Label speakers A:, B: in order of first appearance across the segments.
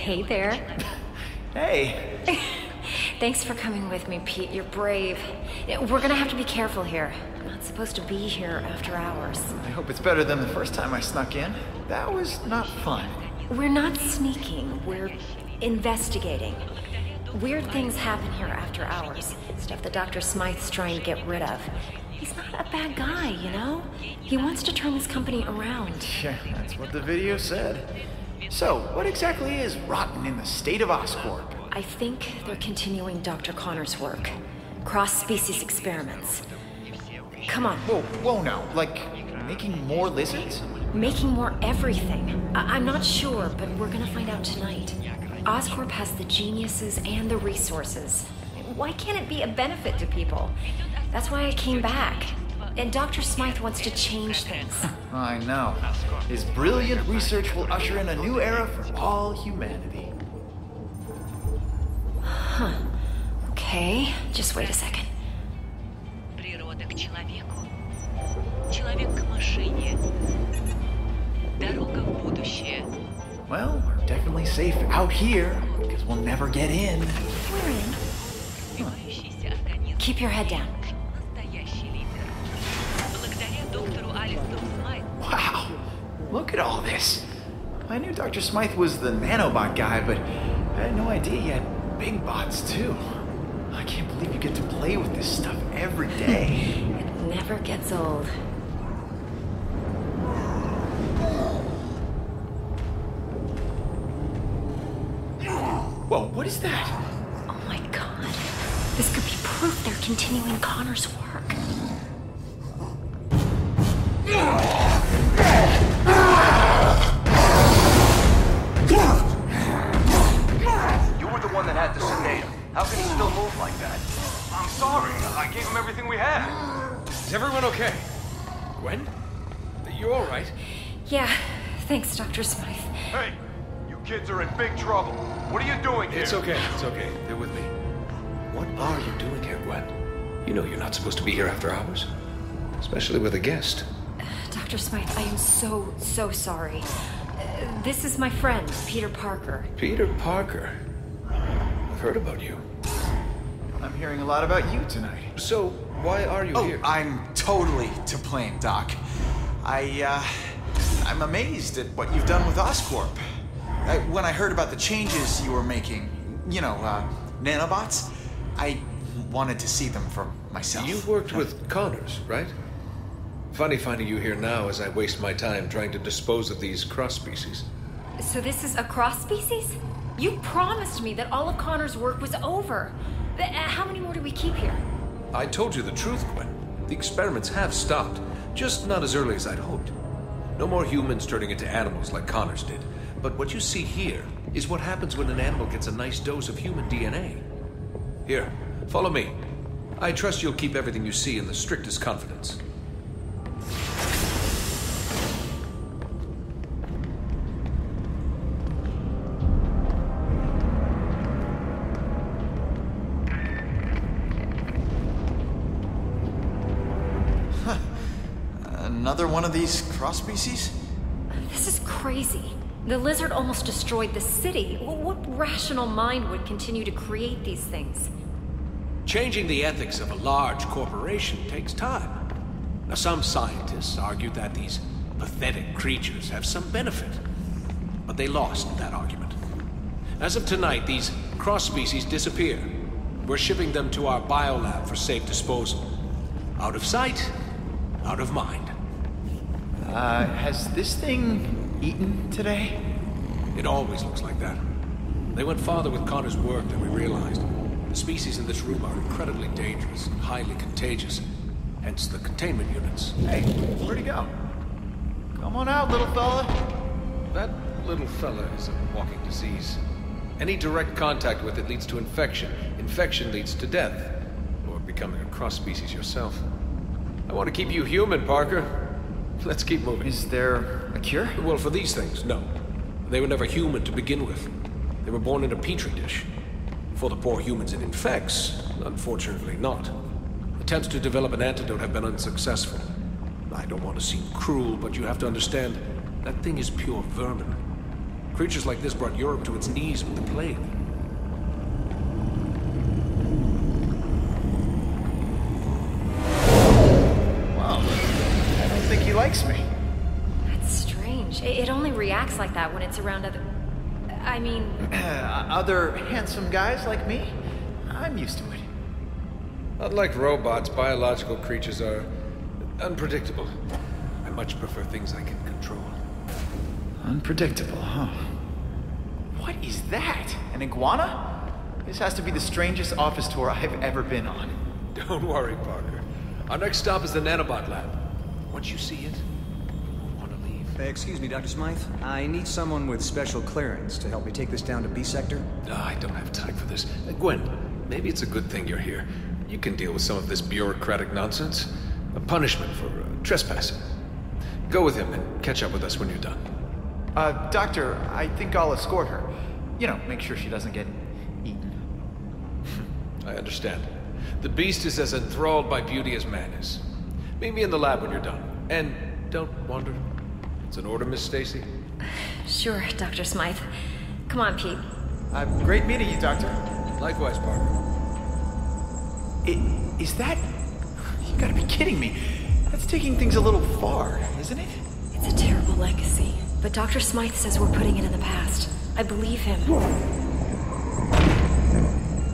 A: Hey there.
B: Hey.
A: Thanks for coming with me, Pete. You're brave. We're gonna have to be careful here. I'm not supposed to be here after hours.
B: I hope it's better than the first time I snuck in. That was not fun.
A: We're not sneaking. We're investigating. Weird things happen here after hours. Stuff that Dr. Smythe's trying to get rid of. He's not a bad guy, you know? He wants to turn this company around.
B: Yeah, that's what the video said. So, what exactly is rotten in the state of Oscorp?
A: I think they're continuing Dr. Connor's work. Cross-species experiments. Come on.
B: Whoa now. Like, making more lizards?
A: Making more everything. I'm not sure, but we're gonna find out tonight. Oscorp has the geniuses and the resources. Why can't it be a benefit to people? That's why I came back. And Dr. Smythe wants to change things.
B: I know. His brilliant research will usher in a new era for all humanity.
A: Huh. Okay, just wait a second.
C: Природа к человеку. Человек к машине. Дорога в будущее.
B: Well, we're definitely safe out here, because we'll never get in.
A: We're in.
C: Развивающийся организм.
A: Keep your head down.
C: Настоящий лидер. Благодаря доктору Алистеру Смайту.
B: Wow, look at all this. I knew Dr. Smythe was the nanobot guy, but I had no idea he had big bots too. I can't believe you get to play with this stuff every day.
A: It never gets old.
B: Whoa, what is that?
A: Oh my god. This could be proof they're continuing Connor's work.
D: You were the one that had to sedate him. How can he still move like that? I'm sorry. I gave him everything we had.
E: Is everyone okay? Gwen? You all right?
A: Yeah, thanks, Dr. Smythe.
D: Hey, you kids are in big trouble. What are you doing here?
E: It's okay. They're with me. What are you doing here, Gwen? You know you're not supposed to be here after hours. Especially with a guest.
A: Dr. Smythe, I am so sorry. This is my friend, Peter Parker.
E: Peter Parker? I've heard about you.
B: I'm hearing a lot about you tonight.
E: So, why are you here?
F: I'm totally to blame, Doc. I'm amazed at what you've done with Oscorp. When I heard about the changes you were making, nanobots, I wanted to see them for myself.
E: You worked with Connors, right? Funny finding you here now as I waste my time trying to dispose of these cross-species.
A: So this is a cross-species? You promised me that all of Connor's work was over. How many more do we keep here?
E: I told you the truth, Gwen. The experiments have stopped, just not as early as I'd hoped. No more humans turning into animals like Connors did. But what you see here is what happens when an animal gets a nice dose of human DNA. Here, follow me. I trust you'll keep everything you see in the strictest confidence.
F: Another one of these cross-species?
A: This is crazy. The lizard almost destroyed the city. What rational mind would continue to create these things?
G: Changing the ethics of a large corporation takes time. Now, some scientists argue that these pathetic creatures have some benefit, but they lost that argument. As of tonight, these cross-species disappear. We're shipping them to our biolab for safe disposal. Out of sight, out of mind.
B: Has this thing eaten today?
G: It always looks like that. They went farther with Connor's work than we realized. The species in this room are incredibly dangerous and highly contagious. Hence the containment units.
B: Hey, where'd he go? Come on out, little fella.
E: That little fella is a walking disease. Any direct contact with it leads to infection. Infection leads to death. Or becoming a cross-species yourself. I want to keep you human, Parker. Let's keep moving.
B: Is there a cure?
G: Well, for these things, no. They were never human to begin with. They were born in a petri dish. For the poor humans it infects, unfortunately not. Attempts to develop an antidote have been unsuccessful. I don't want to seem cruel, but you have to understand, that thing is pure vermin. Creatures like this brought Europe to its knees with the plague.
B: Well, I don't think he likes me.
A: That's strange. It only reacts like that when it's around other... I mean...
B: Other handsome guys like me? I'm used to it.
E: Unlike robots, biological creatures are unpredictable.
G: I much prefer things I can control.
B: Unpredictable, huh? What is that? An iguana? This has to be the strangest office tour I've ever been on.
E: Don't worry, Parker. Our next stop is the nanobot lab. Once you see it, you won't want to leave.
H: Excuse me, Dr. Smythe. I need someone with special clearance to help me take this down to B sector.
E: I don't have time for this. Gwen, maybe it's a good thing you're here. You can deal with some of this bureaucratic nonsense. A punishment for trespassing. Go with him and catch up with us when you're done.
B: Doctor, I think I'll escort her. You know, make sure she doesn't get eaten.
E: I understand. The beast is as enthralled by beauty as man is. Meet me in the lab when you're done. And don't wander. It's an order, Miss Stacy?
A: Sure, Dr. Smythe. Come on, Pete.
B: Great meeting you, Doctor.
E: Likewise, Parker.
B: Is that... You gotta be kidding me. That's taking things a little far, isn't it?
A: It's a terrible legacy, but Dr. Smythe says we're putting it in the past. I believe him.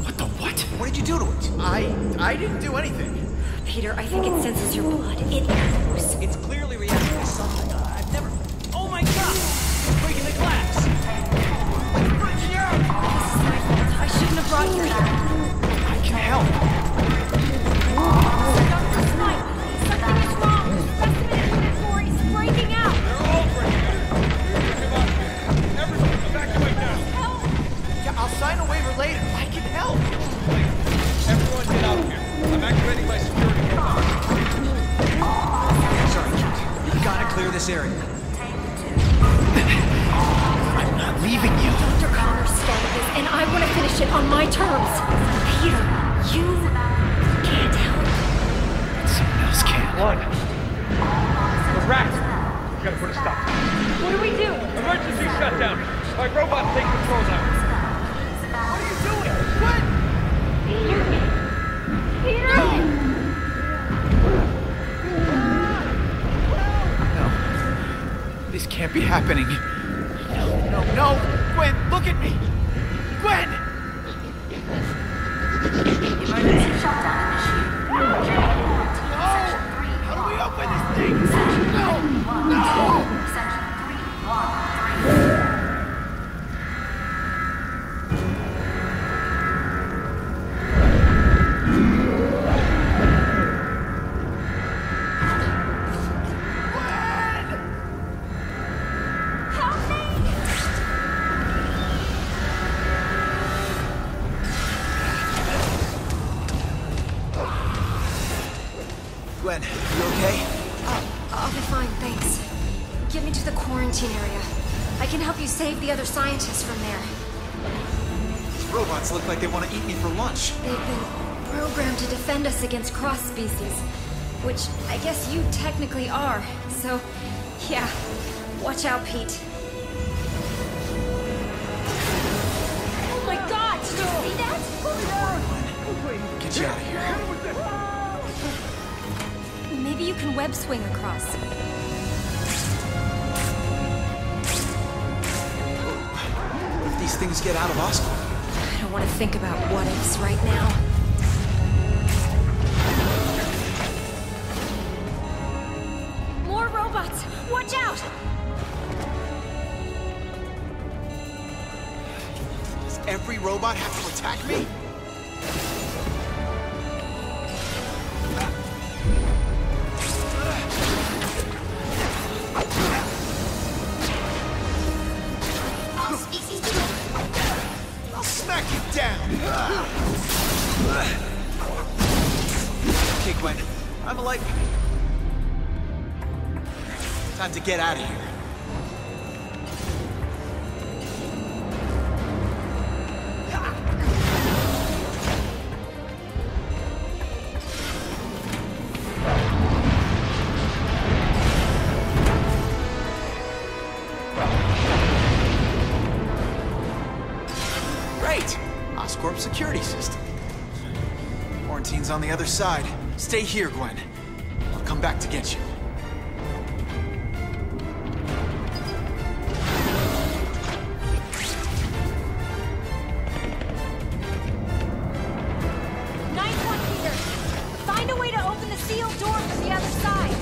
B: What the what?
H: What did you do to it?
B: I didn't do anything.
A: Peter, I think it senses your blood. It knows.
H: It's clearly reacting to something. I've never... Oh my god! It's breaking the glass! It's breaking out!
A: This is my fault. I shouldn't have brought you here.
B: I can help.
A: Dr. Smythe, something is wrong. The rest of the inventory is breaking out.
I: They're all breaking out. Give up here. Everyone, evacuate now.
A: Help!
B: Yeah, I'll sign a waiver later. I can help.
I: Everyone get out here. I'm activating my security robot.
H: Sorry, Kate. You gotta clear this area.
B: I'm not leaving you.
A: Dr. Connor started this, and I want to finish it on my terms. Peter, you can't help.
B: Someone else can.
I: One. The rat. We gotta put a stop to it.
A: What do we do?
I: Emergency shutdown. My robots take control now.
B: What are you doing? What?
A: Peter!
B: No. This can't be happening. No. Gwen, look at me. Gwen!
J: Emergency shutdown initiated.
B: How do we open this thing? No!
J: Section 313.
F: Gwen, you okay?
A: I'll be fine, thanks. Get me to the quarantine area. I can help you save the other scientists from there.
F: These robots look like they want to eat me for lunch.
A: They've been programmed to defend us against cross-species, which I guess you technically are. So, yeah, watch out, Pete. Oh my god, did you see that?
F: Get you out of here.
A: Maybe you can web swing across.
F: What if these things get out of Oscorp?
A: I don't want to think about what ifs right now. More robots! Watch out!
F: Does every robot have to attack me? I'll smack you down! Okay, Gwen, I'm a light. Time to get out of here. Oscorp security system. Quarantine's on the other side. Stay here, Gwen. I'll come back to get you.
A: Find a way to open the sealed door from the other side.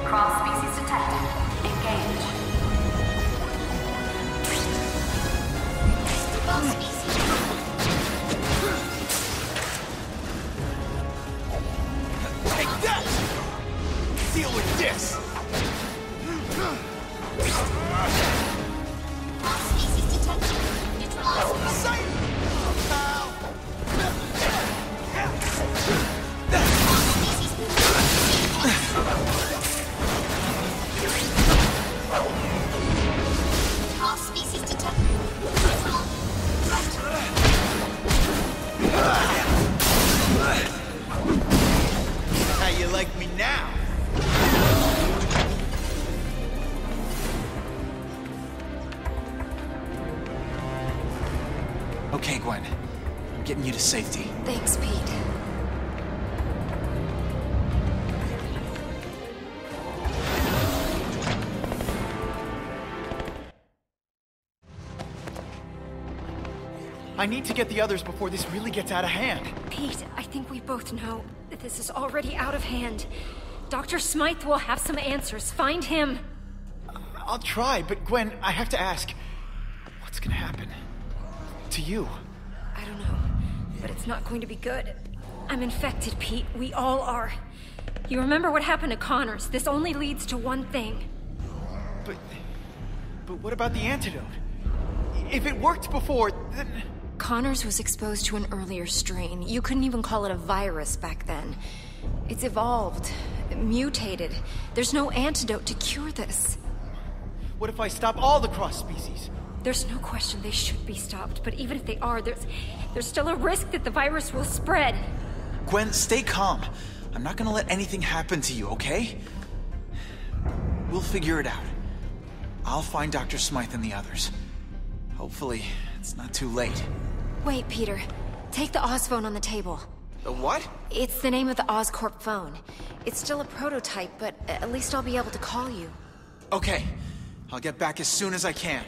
J: Cross-species detected. Engage.
F: Take that! Deal with this!
J: Cross-species detected. Neutralize.
F: Sight! Pal!
J: Cross-species detected.
F: How you like me now? Okay, Gwen. I'm getting you to safety.
A: Thanks, Pete.
B: I need to get the others before this really gets out of hand.
A: Pete, I think we both know that this is already out of hand. Dr. Smythe will have some answers. Find him.
B: I'll try, but Gwen, I have to ask, what's gonna happen to you?
A: I don't know, but it's not going to be good. I'm infected, Pete. We all are. You remember what happened to Connors? This only leads to one thing.
B: But what about the antidote? If it worked before, then...
A: Connors was exposed to an earlier strain. You couldn't even call it a virus back then. It's evolved, mutated. There's no antidote to cure this.
B: What if I stop all the cross-species?
A: There's no question they should be stopped, but even if they are, there's still a risk that the virus will spread.
F: Gwen, stay calm. I'm not gonna let anything happen to you, okay? We'll figure it out. I'll find Dr. Smythe and the others. Hopefully, it's not too late.
A: Wait, Peter. Take the Oz phone on the table.
F: The what?
A: It's the name of the Oscorp phone. It's still a prototype, but at least I'll be able to call you.
F: Okay. I'll get back as soon as I can.